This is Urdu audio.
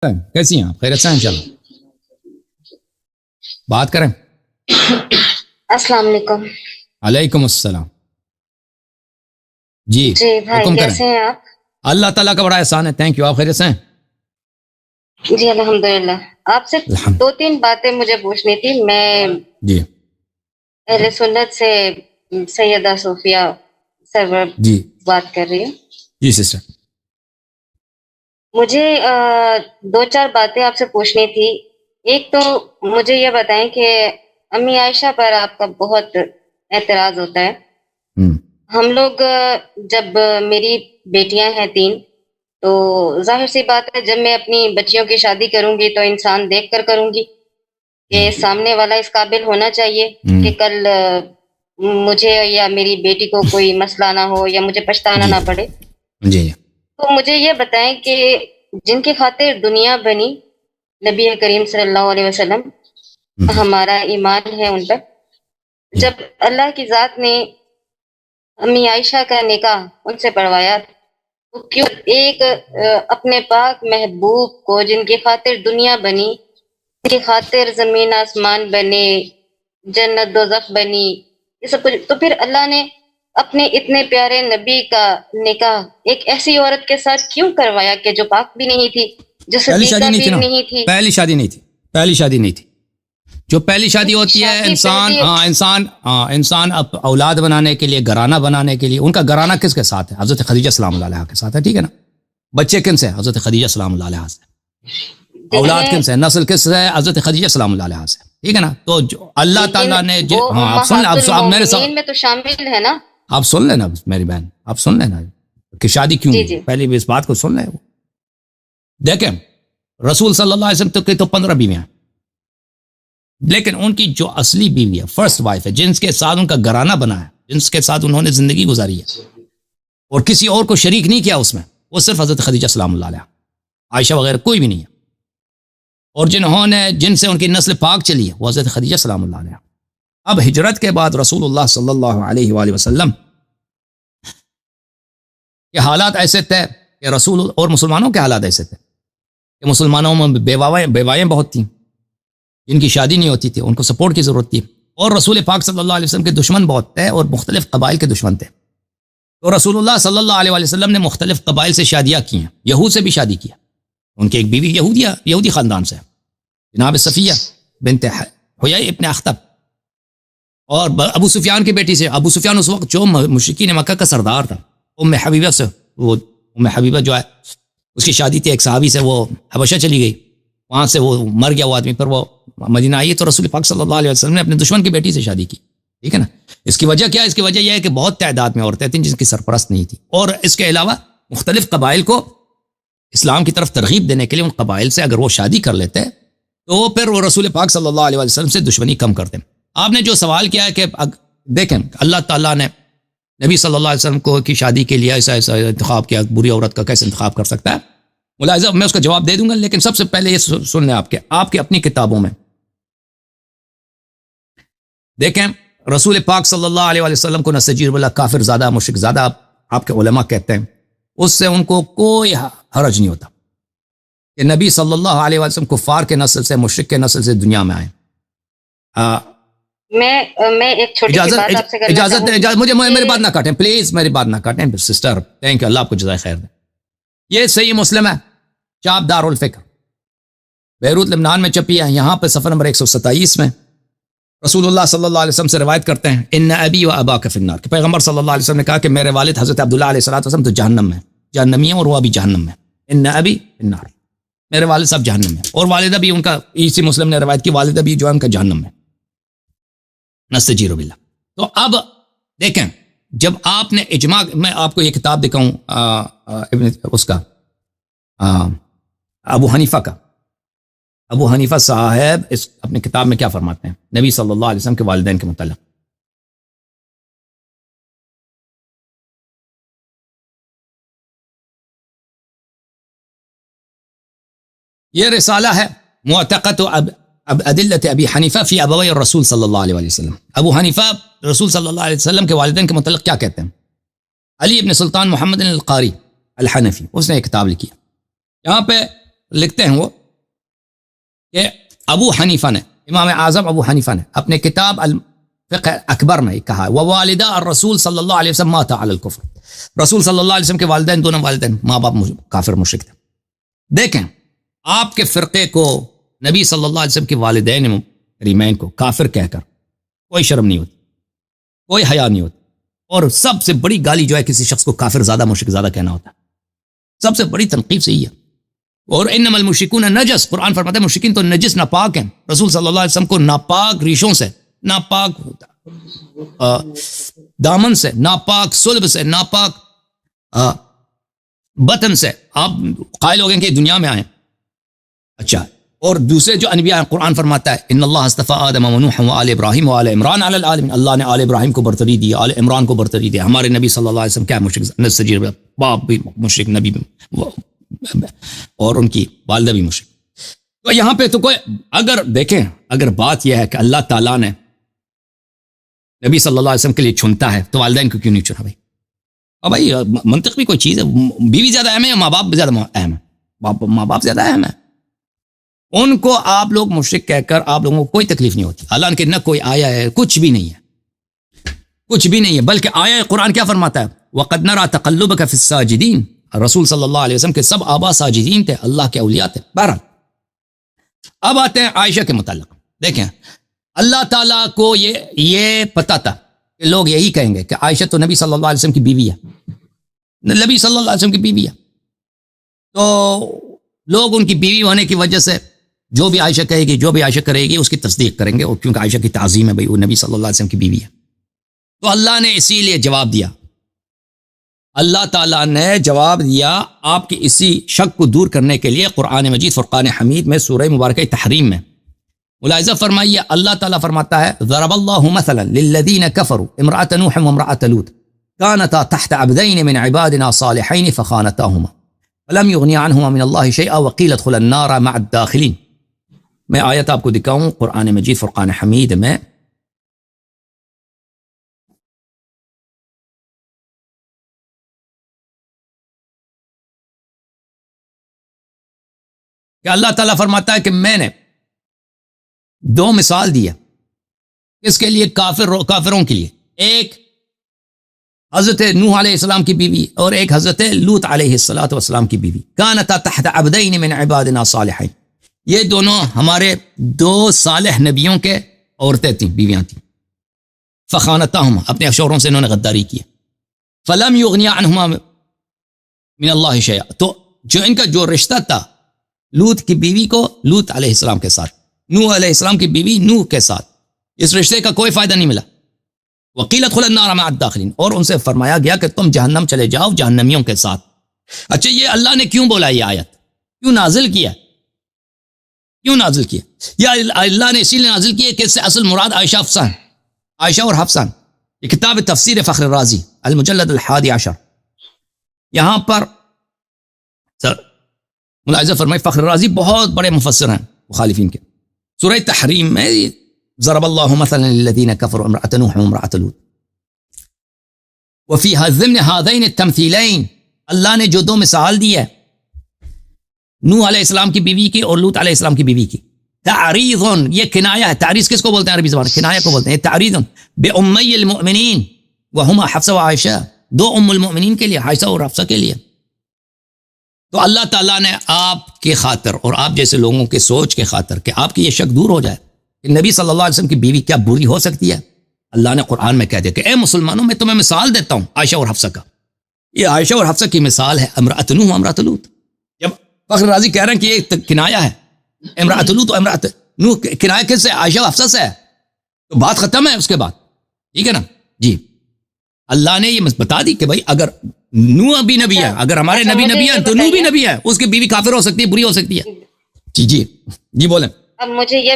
کیسی ہیں آپ؟ خیریت سے ہیں؟ چلو بات کریں. السلام علیکم. علیکم السلام. جی بھائی حکم کیسے کریں. ہیں آپ؟ اللہ تعالیٰ کا بڑا احسان ہے. Thank you. آپ خیریت سے ہیں؟ جی الحمدللہ. آپ سے الحمد. 2-3 باتیں مجھے پوچھنی تھی. میں جی اہل سنت سے سیدہ صوفیہ سرور جی بات کر رہی ہوں. جی سسٹر. مجھے 2-4 باتیں آپ سے پوچھنی تھی. ایک تو مجھے یہ بتائیں کہ امی عائشہ پر آپ کا بہت اعتراض ہوتا ہے. ہم لوگ جب میری بیٹیاں ہیں 3 تو ظاہر سی بات ہے جب میں اپنی بچیوں کی شادی کروں گی تو انسان دیکھ کر کروں گی کہ سامنے والا اس قابل ہونا چاہیے کہ کل مجھے یا میری بیٹی کو کوئی مسئلہ نہ ہو یا مجھے پچھتانا نہ پڑے. جی تو مجھے یہ بتائیں کہ جن کی خاطر دنیا بنی نبی کریم صلی اللہ علیہ وسلم ہمارا ایمان ہے ان پر. جب اللہ کی ذات نے امی عائشہ کا نکاح ان سے پڑھوایا تو کیوں ایک اپنے پاک محبوب کو جن کی خاطر دنیا بنی، جن کی خاطر زمین آسمان بنے، جنت دوزخ بنی، یہ سب کچھ، تو پھر اللہ نے اپنے اتنے پیارے نبی کا نکاح ایک ایسی عورت کے ساتھ کیوں کروایا کہ جو پاک بھی نہیں تھی، جو پہلی شادی صدیقہ نہیں تھی بھی نا. نہیں تھی. پہلی شادی نہیں تھی. پہلی شادی نہیں تھی. جو پہلی شادی ہوتی ہے انسان اب اولاد بنانے کے لیے، گھرانہ بنانے کے لیے. ان کا گھرانہ کس کے ساتھ ہے؟ حضرت خدیجہ سلام اللہ علیہا کے ساتھ ہے. ٹھیک ہے نا. بچے کن سے؟ حضرت خدیجہ سلام اللہ علیہا سے. اولاد کن سے؟ نسل کس سے؟ حضرت خدیجہ سلام اللہ علیہا سے. ٹھیک ہے نا. تو جو اللہ تعالیٰ نے آپ سن لیں. آپ میرے ساتھ میں تو شامل ہے نا. آپ سن لینا میری بہن، آپ سن لینا کہ شادی کیوں جی. پہلے بھی اس بات کو سن لیں. دیکھیں رسول صلی اللہ علیہ وسلم تو 15 بیویاں، لیکن ان کی جو اصلی بیوی ہے، فرسٹ وائف ہے، جن کے ساتھ ان کا گھرانہ بنا ہے، جن کے ساتھ انہوں نے زندگی گزاری ہے اور کسی اور کو شریک نہیں کیا اس میں، وہ صرف حضرت خدیجہ سلام اللہ علیہ. عائشہ وغیرہ کوئی بھی نہیں ہے. اور جن سے ان کی نسل پاک چلی ہے وہ حضرت خدیجہ سلام اللہ علیہ. اب ہجرت کے بعد رسول اللہ صلی اللہ علیہ وآلہ وسلم کے حالات ایسے تھے کہ رسول اور مسلمانوں کے حالات ایسے تھے کہ مسلمانوں میں بیوائیں بہت تھیں جن کی شادی نہیں ہوتی تھی، ان کو سپورٹ کی ضرورت تھی. اور رسول پاک صلی اللہ علیہ وسلم کے دشمن بہت تھے اور مختلف قبائل کے دشمن تھے. تو رسول اللہ صلی اللہ علیہ وسلم نے مختلف قبائل سے شادیاں کی ہیں. یہود سے بھی شادی کیا. ان کی ایک بیوی یہودی خاندان سے جناب صفیہ بنت حیی ابن اخطب، اور ابو سفیان کی بیٹی سے. ابو سفیان اس وقت جو مشرکین مکہ کا سردار تھا. ام حبیبہ سے، وہ ام حبیبہ جو ہے اس کی شادی تھی ایک صحابی سے، وہ حبشہ چلی گئی، وہاں سے وہ مر گیا وہ آدمی، پھر وہ مدینہ آئی تو رسول پاک صلی اللہ علیہ وسلم نے اپنے دشمن کی بیٹی سے شادی کی. ٹھیک ہے نا. اس کی وجہ کیا ہے؟ اس کی وجہ یہ ہے کہ بہت تعداد میں عورتیں تھیں جن کی سرپرست نہیں تھی، اور اس کے علاوہ مختلف قبائل کو اسلام کی طرف ترغیب دینے کے لیے ان قبائل سے اگر وہ شادی کر لیتے تو پھر وہ رسول پاک صلی اللہ علیہ وسلم سے دشمنی کم کرتے. آپ نے جو سوال کیا ہے کہ دیکھیں اللہ تعالیٰ نے نبی صلی اللہ علیہ وسلم کو کی شادی کے لیے ایسا انتخاب کیا، بری عورت کا کیسے انتخاب کر سکتا ہے؟ ملاحظہ میں اس کا جواب دے دوں گا، لیکن سب سے پہلے یہ سن لیں آپ کی اپنی کتابوں میں دیکھیں رسول پاک صلی اللہ علیہ وسلم کو نستجیر باللہ کافر زادہ مشرک زادہ آپ کے علماء کہتے ہیں. اس سے ان کو کوئی حرج نہیں ہوتا کہ نبی صلی اللہ علیہ وسلم کفار کے نسل سے، مشرک کے نسل سے دنیا میں آئیں. میں ایک چھوٹی سی بات آپ سے کرنا چاہوں گی. اجازت مجھے میری بات نہ کاٹیں پلیز، میری بات نہ کاٹیں سسٹر. تھینک یو، اللہ آپ کو جزائے خیر دے. یہ صحیح مسلم ہے، چاپ دار الفکر، بیروت لبنان میں چھپی ہے. یہاں پہ صفحہ نمبر 127 میں رسول اللہ صلی اللہ علیہ وسلم سے روایت کرتے ہیں ان ابی و اباک فی النار، کہ پیغمبر صلی اللہ علیہ وسلم نے کہا کہ میرے والد حضرت عبداللہ علیہ الصلوۃ والسلام تو جہنم میں، جہنمی ہیں اور وہ ابھی جہنم میں. ان ابی فی النار، میرے والد صاحب جہنم میں، اور والدہ بھی ان کا، اسی مسلم نے روایت کی والدہ بھی جو ہے ان کا جہنم میں، نستجیر باللہ. تو اب دیکھیں جب آپ نے اجماع، میں آپ کو یہ کتاب دکھاؤں اس کا ابو حنیفہ صاحب اس اپنی کتاب میں کیا فرماتے ہیں نبی صلی اللہ علیہ وسلم کے والدین کے متعلق. یہ رسالہ ہے معتقد ادلت ابی حنیفہ فی ابوی الرسول صلی اللہ علیہ وسلم. ابو حنیفہ رسول صلی اللہ علیہ وسلم کے والدین کے متعلق کیا کہتے ہیں؟ علی ابن سلطان محمد القاری الحنفی، اس نے ایک کتاب لکھی. یہاں پہ لکھتے ہیں وہ کہ ابو حنیفہ نے، امام اعظم ابو حنیفہ نے اپنے کتاب الفقہ اکبر میں کہا ہے ووالدہ الرسول صلی اللہ علیہ وسلم مات علی الکفر، رسول صلی اللہ علیہ وسلم کے والدین، دونوں والدین ماں باپ کافر مشرک تھے۔ دیکھیں آپ کے فرقے کو نبی صلی اللہ علیہ وسلم کے والدین کریمین کو کافر کہہ کر کوئی شرم نہیں ہوتی، کوئی حیا نہیں ہوتی، اور سب سے بڑی گالی جو ہے کسی شخص کو کافر زیادہ مشرک زیادہ کہنا ہوتا ہے، سب سے بڑی تنقیب سے ہی ہے۔ اور انما المشرکون نجس، قرآن فرماتا ہے مشرکین تو نجس ناپاک ہیں، رسول صلی اللہ علیہ وسلم کو ناپاک ریشوں سے، ناپاک دامن سے، ناپاک صلب سے، ناپاک بطن سے آپ قائل ہو گئے کہ دنیا میں آئیں۔ اچھا، اور دوسرے جو انبیاء ہیں قرآن فرماتا ہے ان اللہ اصطفى آدم ونوح وآل ابراہیم وآل عمران علی العالمین، اللہ نے آل ابراہیم کو برتری دی، آل عمران کو برتری دی۔ ہمارے نبی صلی اللہ علیہ وسلم کیا مشرک، نسجیر باپ بھی مشرک، نبی بھی، اور ان کی والدہ بھی مشرک۔ تو یہاں پہ تو کوئی اگر دیکھیں، اگر بات یہ ہے کہ اللہ تعالیٰ نے نبی صلی اللہ علیہ وسلم کے لیے چنتا ہے تو والدین کو کیوں نہیں چنا بھائی؟ اور بھائی منطق بھی کوئی چیز ہے، بیوی زیادہ اہم ہے یا ماں باپ زیادہ اہم ہے؟ ماں باپ زیادہ اہم ہے۔ ان کو آپ لوگ مشرک کہہ کر آپ لوگوں کو کوئی تکلیف نہیں ہوتی، اللہ کے نہ کوئی آیا ہے، کچھ بھی نہیں ہے، کچھ بھی نہیں ہے، بلکہ آیا قرآن کیا فرماتا ہے وَقَدْ نَرَى تَقَلُّبَكَ فِي السَّاجِدِينَ، رسول صلی اللہ علیہ وسلم کے سب آبا ساجدین تھے، اللہ کے اولیاء تھے۔ بہرحال اب آتے ہیں عائشہ کے متعلق۔ دیکھیں اللہ تعالیٰ کو یہ پتا تھا کہ لوگ یہی کہیں گے کہ عائشہ تو نبی صلی اللہ علیہ وسلم کی بیوی ہے، نبی صلی اللہ علیہ وسلم کی بیوی ہے، تو لوگ ان کی بیوی ہونے کی وجہ سے جو بھی عائشہ کہے گی، جو بھی عائشہ کرے گی اس کی تصدیق کریں گے، اور کیونکہ عائشہ کی تعظیم ہے بھئی وہ نبی صلی اللہ علیہ وسلم کی بیوی ہے۔ تو اللہ نے اسی لیے جواب دیا، اللہ تعالیٰ نے جواب دیا آپ کی اسی شک کو دور کرنے کے لیے قرآن مجید فرقان حمید میں سورہ مبارکہ تحریم میں ملاحظہ فرمائیے، اللہ تعالیٰ فرماتا ہے ضرب اللہ مثلا للذین کفروا امرأة نوح وامرأة لوط كانتا تحت عبدین من عبادنا صالحین فخانتاهما فلم یغنی عنہما من اللہ شیئا وقیل ادخلا النار مع الداخلین۔ میں آیت آپ کو دکھاؤں قرآن مجید فرقان حمید میں، کہ اللہ تعالیٰ فرماتا ہے کہ میں نے دو مثال دیا اس کے لیے کافروں کے لیے، ایک حضرت نوح علیہ السلام کی بیوی اور ایک حضرت لوط علیہ السلام کی بیوی، کانتا تحت عبدین من عبادنا صالحین، یہ دونوں ہمارے دو صالح نبیوں کے عورتیں تھیں، بیویاں تھیں، فخانتاہما اپنے شوہروں سے انہوں نے غداری کی، فلم یغنی عنہما من اللہ شیئا، تو جو ان کا جو رشتہ تھا لوط کی بیوی کو لوط علیہ السلام کے ساتھ، نوح علیہ السلام کی بیوی نوح کے ساتھ، اس رشتے کا کوئی فائدہ نہیں ملا۔ وقیل ادخلا النار مع الداخلین، اور ان سے فرمایا گیا کہ تم جہنم چلے جاؤ جہنمیوں کے ساتھ۔ اچھا یہ اللہ نے کیوں بولا، یہ آیت کیوں نازل کیا، کیوں نازل کیا؟ یا اللہ نے اسی لیے نازل کیا کہ اس سے اصل مراد عائشہ حفصہ ہیں، عائشہ اور حفصہ۔ یہ کتاب تفسیر فخر الرازی المجلد 11، یہاں پر ملاحظہ فرمائے فخر الرازی بہت بڑے مفسر ہیں مخالفین کے، سورہ تحریم میں ضرب اللہ مثلا للذین کفروا امرأة نوح وامرأة لوط وفی ضمن ہذین التمثیلین، اللہ نے جو دو مثال دی ہے نوح علیہ السلام کی بیوی کی اور لوط علیہ السلام کی بیوی کی، تعریض، یہ کنایہ ہے، تعریض کس کو بولتے ہیں عربی زبان، کنایہ کو بولتے ہیں، تعریض بأمی المؤمنین وہما حفصہ و عائشہ، دو ام المؤمنین کے لیے، عائشہ اور حفصہ کے لیے۔ تو اللہ تعالیٰ نے آپ کے خاطر اور آپ جیسے لوگوں کے سوچ کے خاطر کہ آپ کی یہ شک دور ہو جائے کہ نبی صلی اللہ علیہ وسلم کی بیوی کیا بری ہو سکتی ہے، اللہ نے قرآن میں کہہ دیا کہ اے مسلمانوں میں تمہیں مثال دیتا ہوں عائشہ اور حفصہ کا، یہ عائشہ اور حفصہ کی مثال ہے امرأۃ نوح و امرأۃ لوط۔ جب فخر رازی کہہ رہے ہیں کہ یہ کنایہ ہے امرأۃ لوط و امرأۃ نوح، کنایہ کس سے، عائشہ و حفصہ سے ہے، تو بات ختم ہے اس کے بعد، ٹھیک ہے نا جی۔ اللہ نے یہ بتا دی کہ بھائی اگر نوح بھی نبی ہے، اگر ہمارے نبی نبی ہے تو نوح بھی نبی ہے، اس کی بیوی کافر ہو سکتی ہے، بری ہو سکتی ہے۔ جی جی جی بولیں۔ اب مجھے یہ